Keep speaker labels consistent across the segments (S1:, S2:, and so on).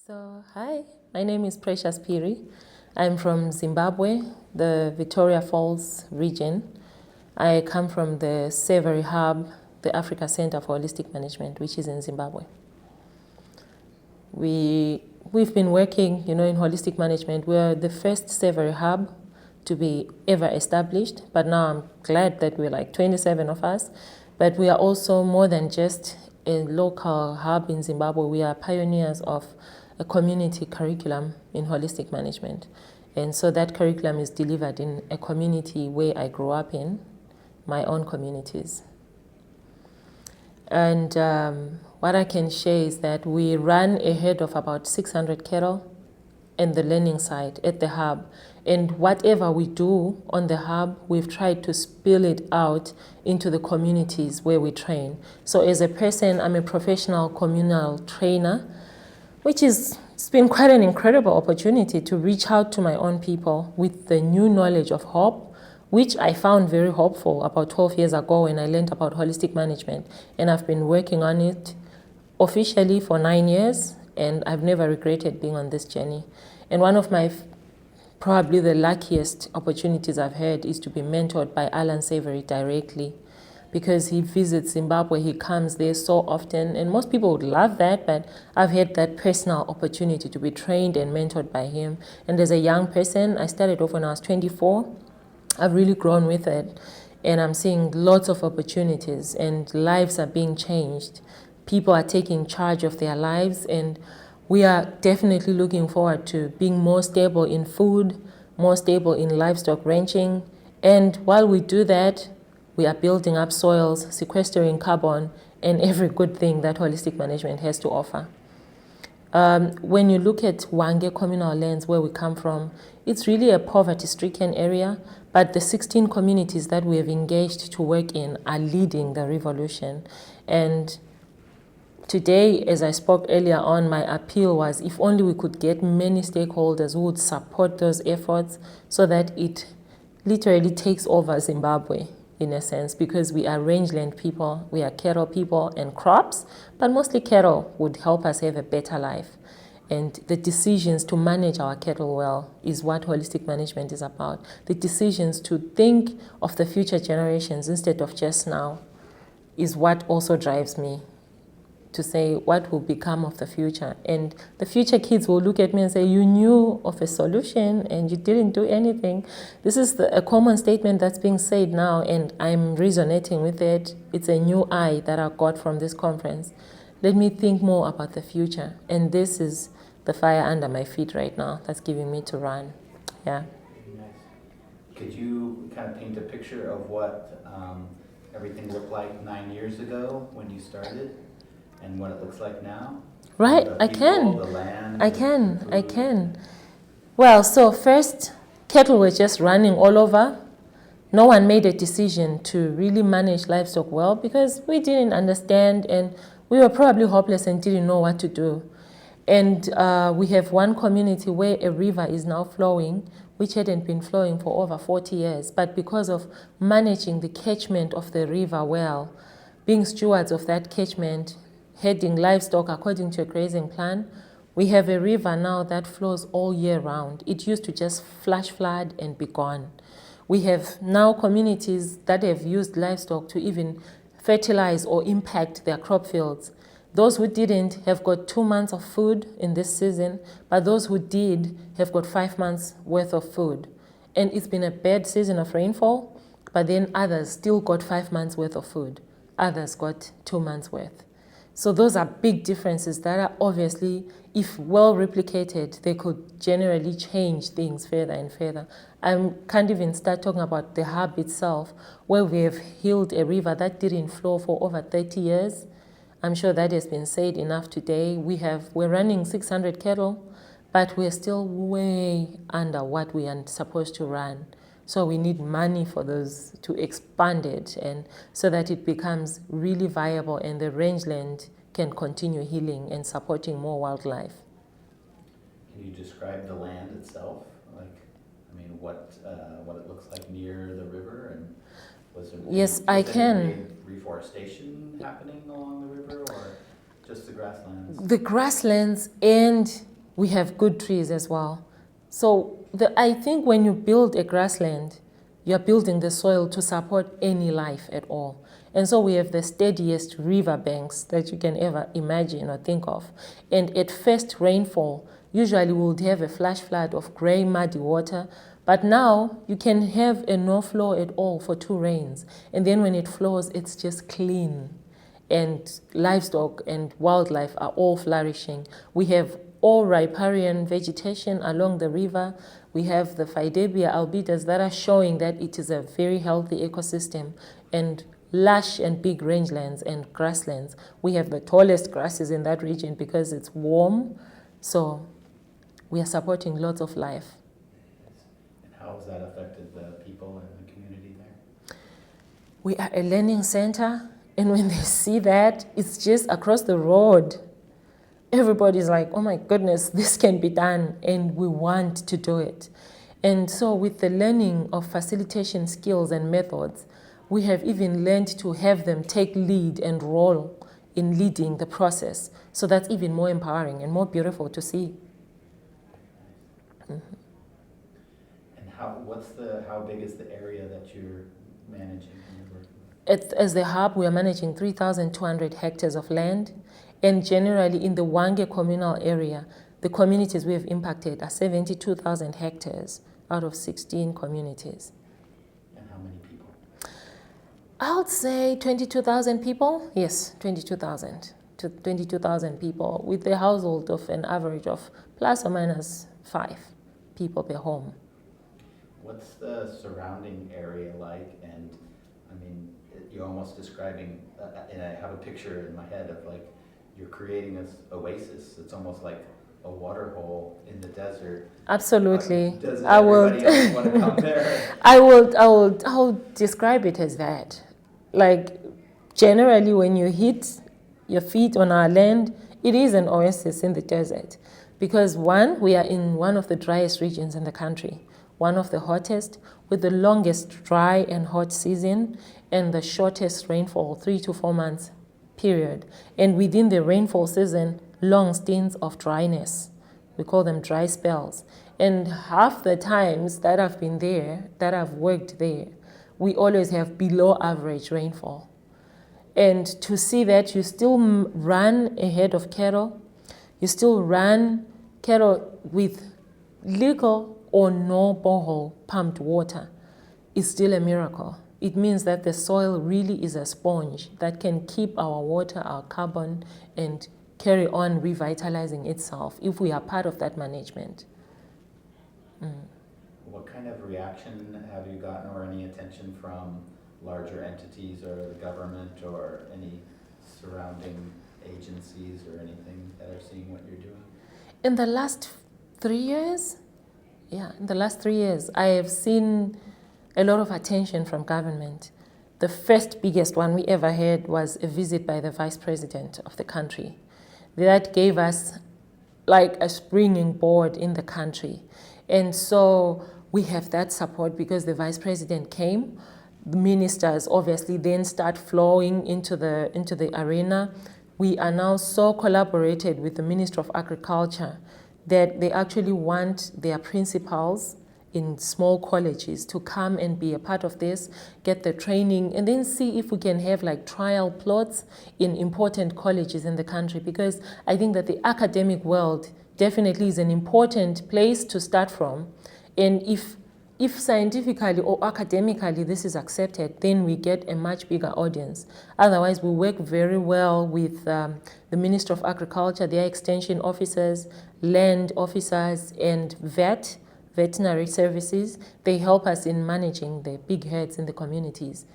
S1: So, hi, my name is Precious Phiri. I'm from Zimbabwe, the Victoria Falls region. I come from the Savory Hub, the Africa Center for Holistic Management, which is in Zimbabwe. We've been working, in holistic management. We're the first Savory Hub to be ever established, but now I'm glad that we're like 27 of us. But we are also more than just a local hub in Zimbabwe. We are pioneers of a community curriculum in holistic management. And so that curriculum is delivered in a community where I grew up in, my own communities. And what I can share is that we run a herd of about 600 cattle in the learning side at the hub. And whatever we do on the hub, we've tried to spill it out into the communities where we train. So as a person, I'm a professional communal trainer, which it's been quite an incredible opportunity to reach out to my own people with the new knowledge of hope, which I found very hopeful about 12 years ago when I learned about holistic management. And I've been working on it officially for 9 years, and I've never regretted being on this journey. And one of my probably the luckiest opportunities I've had is to be mentored by Alan Savory directly, because he visits Zimbabwe, he comes there so often, and most people would love that, but I've had that personal opportunity to be trained and mentored by him. And as a young person, I started off when I was 24. I've really grown with it, and I'm seeing lots of opportunities, and lives are being changed. People are taking charge of their lives, and we are definitely looking forward to being more stable in food, more stable in livestock ranching. And while we do that, we are building up soils, sequestering carbon, and every good thing that holistic management has to offer. When you look at Wange communal lands, where we come from, it's really a poverty-stricken area, but the 16 communities that we have engaged to work in are leading the revolution. And today, as I spoke earlier on, my appeal was if only we could get many stakeholders who would support those efforts so that it literally takes over Zimbabwe, in a sense, because we are rangeland people, we are cattle people and crops, but mostly cattle would help us have a better life. And the decisions to manage our cattle well is what holistic management is about. The decisions to think of the future generations instead of just now is what also drives me to say what will become of the future. And the future kids will look at me and say, you knew of a solution and you didn't do anything. This is a common statement that's being said now, and I'm resonating with it. It's a new eye that I got from this conference. Let me think more about the future. And this is the fire under my feet right now that's giving me to run. Yeah.
S2: Nice. Could you kind of paint a picture of what everything looked like 9 years ago when you started? And what it looks like now?
S1: Right, I can. Well, so first, cattle were just running all over. No one made a decision to really manage livestock well because we didn't understand, and we were probably hopeless and didn't know what to do. And we have one community where a river is now flowing, which hadn't been flowing for over 40 years. But because of managing the catchment of the river well, being stewards of that catchment, heading livestock according to a grazing plan, we have a river now that flows all year round. It used to just flash flood and be gone. We have now communities that have used livestock to even fertilize or impact their crop fields. Those who didn't have got 2 months of food in this season, but those who did have got 5 months worth of food. And it's been a bad season of rainfall, but then others still got 5 months worth of food. Others got 2 months worth. So those are big differences that are obviously, if well replicated, they could generally change things further and further. I can't even start talking about the hub itself, where we have healed a river that didn't flow for over 30 years. I'm sure that has been said enough today. We're running 600 cattle, but we're still way under what we are supposed to run. So we need money for those to expand it, and so that it becomes really viable and the rangeland can continue healing and supporting more wildlife.
S2: Can you describe the land itself? What it looks like near the river, and
S1: Yes, I can.
S2: Any reforestation happening along the river, or just the grasslands?
S1: The grasslands and We have good trees as well. So I think when you build a grassland, you're building the soil to support any life at all. And so we have the steadiest river banks that you can ever imagine or think of. And at first rainfall, usually we would have a flash flood of gray, muddy water. But now you can have a no flow at all for 2 rains. And then when it flows, it's just clean. And livestock and wildlife are all flourishing. We have all riparian vegetation along the river. We have the Phaidebia albidas that are showing that it is a very healthy ecosystem, and lush and big rangelands and grasslands. We have the tallest grasses in that region because it's warm. So we are supporting lots of life.
S2: And how has that affected the people and the community there?
S1: We are a learning center, and when they see that, it's just across the road. Everybody's like, oh my goodness, this can be done, and we want to do it. And so with the learning of facilitation skills and methods, we have even learned to have them take lead and role in leading the process. So that's even more empowering and more beautiful to see.
S2: Mm-hmm. And how big is the area that you're managing and you're working with?
S1: As the hub, we are managing 3,200 hectares of land. And generally in the Wange communal area, the communities we have impacted are 72,000 hectares out of 16 communities.
S2: And how many people?
S1: I would say 22,000 people. Yes, 22,000 to 22,000 people with a household of an average of plus or minus 5 people per home.
S2: What's the surrounding area like? And I mean, you're almost describing, and I have a picture in my head of like, you're creating this oasis. It's almost like a water hole in the desert.
S1: Absolutely.
S2: Does everybody else want to come there?
S1: I will describe it as that. Like, generally when you hit your feet on our land, it is an oasis in the desert. Because one, we are in one of the driest regions in the country, one of the hottest, with the longest dry and hot season and the shortest rainfall, 3 to 4 months period. And within the rainfall season, long stints of dryness. We call them dry spells. And half the times that I've been there, that I've worked there, we always have below average rainfall. And to see that you still run ahead of cattle, you still run cattle with little or no borehole pumped water, is still a miracle. It means that the soil really is a sponge that can keep our water, our carbon, and carry on revitalizing itself if we are part of that management.
S2: What kind of reaction have you gotten or any attention from larger entities or the government or any surrounding agencies or anything that are seeing what you're doing?
S1: In the last 3 years, I have seen a lot of attention from government. The first biggest one we ever had was a visit by the Vice President of the country. That gave us like a springing board in the country. And so we have that support because the Vice President came. The ministers obviously then start flowing into the arena. We are now so collaborated with the Ministry of Agriculture that they actually want their principals in small colleges to come and be a part of this, get the training, and then see if we can have like trial plots in important colleges in the country, because I think that the academic world definitely is an important place to start from. And if scientifically or academically this is accepted, then we get a much bigger audience. Otherwise, we work very well with the Ministry of Agriculture, their extension officers, land officers, and veterinary services. They help us in managing the big herds in the communities.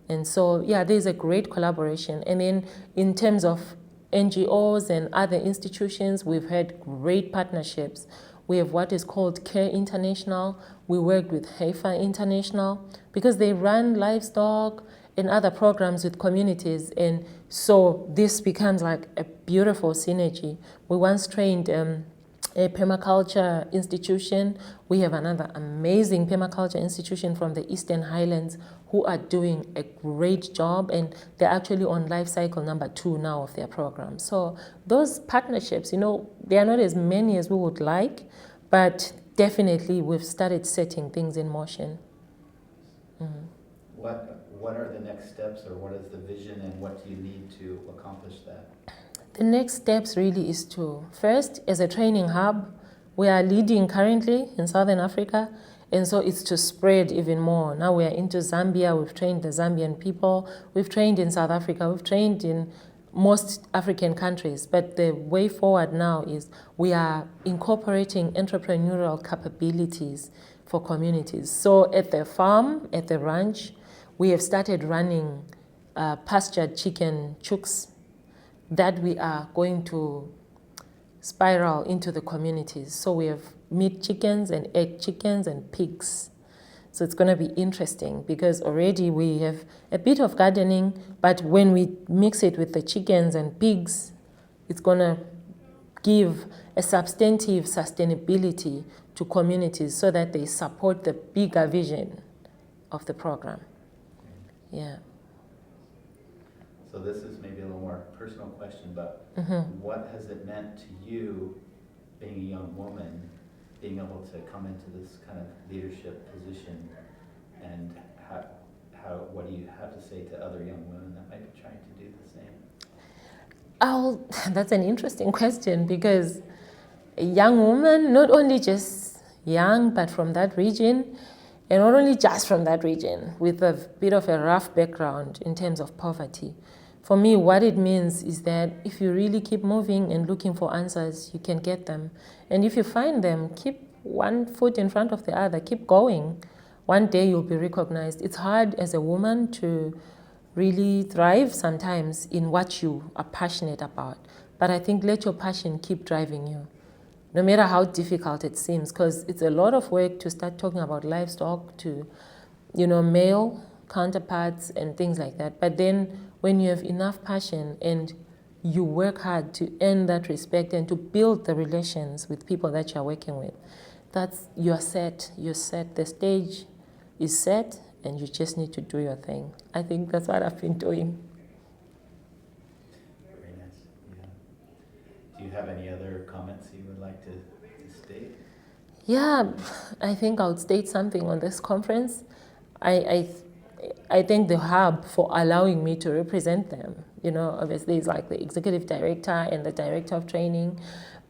S1: And so, yeah, there's a great collaboration. And then in terms of NGOs and other institutions, we've had great partnerships. We have what is called Care International. We work with Heifer International because they run livestock and other programs with communities. And so this becomes like a beautiful synergy. We once trained a a permaculture institution. We have another amazing permaculture institution from the Eastern Highlands who are doing a great job, and they're actually on life cycle number 2 now of their program. So those partnerships, they are not as many as we would like, but definitely we've started setting things in motion. Mm-hmm.
S2: What are the next steps, or what is the vision, and what do you need to accomplish that?
S1: The next steps really is to, first, as a training hub, we are leading currently in Southern Africa, and so it's to spread even more. Now we are into Zambia, we've trained the Zambian people, we've trained in South Africa, we've trained in most African countries, but the way forward now is we are incorporating entrepreneurial capabilities for communities. So at the farm, at the ranch, we have started running pastured chicken chooks that we are going to spiral into the communities. So we have meat chickens and egg chickens and pigs. So it's going to be interesting because already we have a bit of gardening, but when we mix it with the chickens and pigs, it's going to give a substantive sustainability to communities so that they support the bigger vision of the program. Yeah.
S2: So this is maybe a little more personal question, but what has it meant to you, being a young woman, being able to come into this kind of leadership position, and what do you have to say to other young women that might be trying to do the same?
S1: Oh, that's an interesting question, because a young woman, not only just young, but from that region, and not only just from that region, with a bit of a rough background in terms of poverty. For me, what it means is that if you really keep moving and looking for answers, you can get them. And if you find them, keep one foot in front of the other, keep going. One day you'll be recognized. It's hard as a woman to really thrive sometimes in what you are passionate about. But I think let your passion keep driving you, no matter how difficult it seems, because it's a lot of work to start talking about livestock to, male counterparts and things like that. But then when you have enough passion and you work hard to earn that respect and to build the relations with people that you're working with, you're set. The stage is set, and you just need to do your thing. I think that's what I've been doing.
S2: Very nice. Yeah. Do you have any other comments you would like to state?
S1: Yeah, I think I would state something on this conference. I thank the hub for allowing me to represent them. Obviously it's like the executive director and the director of training,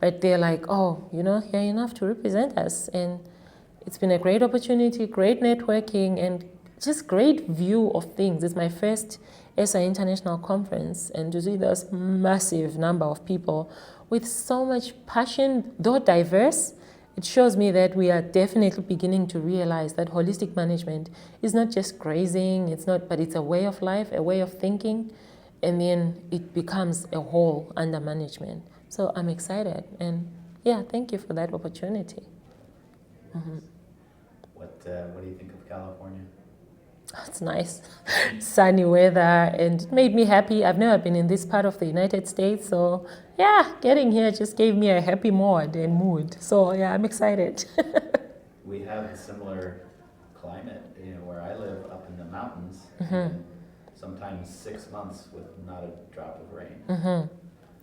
S1: but they're like, you're enough to represent us. And it's been a great opportunity, great networking, and just great view of things. It's my first SI International Conference, and to see this massive number of people with so much passion, though diverse, it shows me that we are definitely beginning to realize that holistic management is not just grazing, but it's a way of life, a way of thinking, and then it becomes a whole under management. So I'm excited, and thank you for that opportunity. Mm-hmm.
S2: What do you think of California?
S1: It's nice, sunny weather, and it made me happy. I've never been in this part of the United States, so getting here just gave me a happy mood. So I'm excited.
S2: We have a similar climate, where I live up in the mountains,
S1: Mm-hmm.
S2: and sometimes 6 months with not a drop of rain.
S1: Mm-hmm.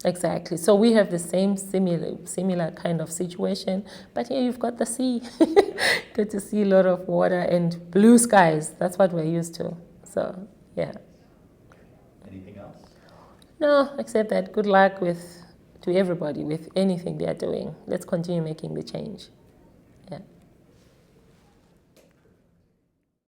S1: Exactly. So we have the same similar kind of situation, but here you've got the sea. Good to see a lot of water and blue skies. That's what we're used to. So, yeah.
S2: Anything else?
S1: No, except that good luck to everybody with anything they are doing. Let's continue making the change. Yeah.